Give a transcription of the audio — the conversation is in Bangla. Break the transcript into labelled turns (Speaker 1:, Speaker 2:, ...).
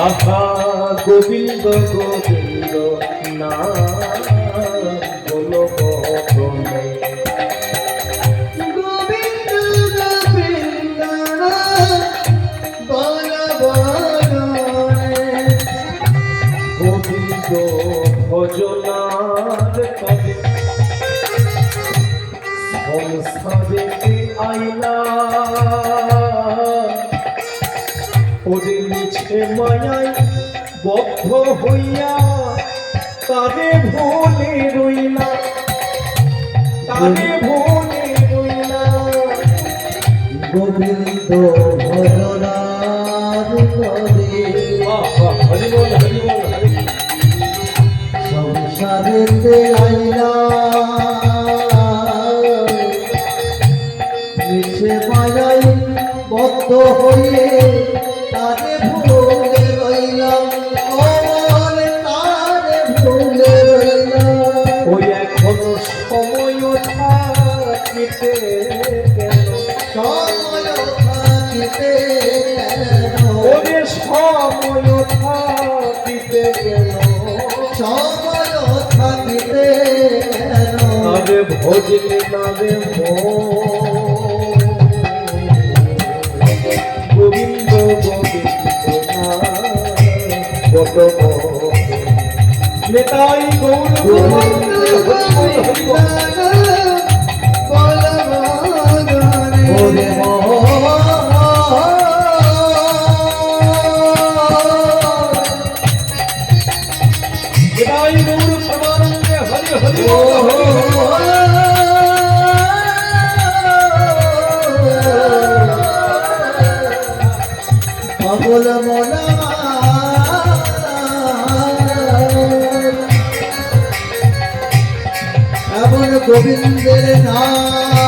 Speaker 1: আহা গোবিন্দ গোবিন্দ না বলো বদনে
Speaker 2: গোবিন্দ গোবিন্দ বল বদনে
Speaker 1: গোবিন্দ ভজনার কবে সংসারে আইলা ওদের মিছে মায়ায় বদ্ধ হইয়া তারে ভুলে রইলা তারে ভুলে রইলা
Speaker 2: গোবিন্দ ভজনার করে
Speaker 1: হরি বল হরি বল হরি
Speaker 2: সংসারেতে আইলা মিছে মায়াই বদ্ধ হয়ে তারে ভুলে রইলাম তারে ভুলে রইলাম
Speaker 1: ওই এখনো সময় থাকিতে কেন
Speaker 2: সময় থাকিতে
Speaker 1: ওরে সময় থাকিতে কেন
Speaker 2: সময় থাকিতে
Speaker 1: আরে ভজলে না রে গোবিন্দ গোবিন্দ বট নেতাই গৌর গোবিন্দ
Speaker 2: ওরে
Speaker 1: নেতাই গৌর সমানন্দে হরি হরি
Speaker 2: পাগল মনা এমন গোবিন্দের নাম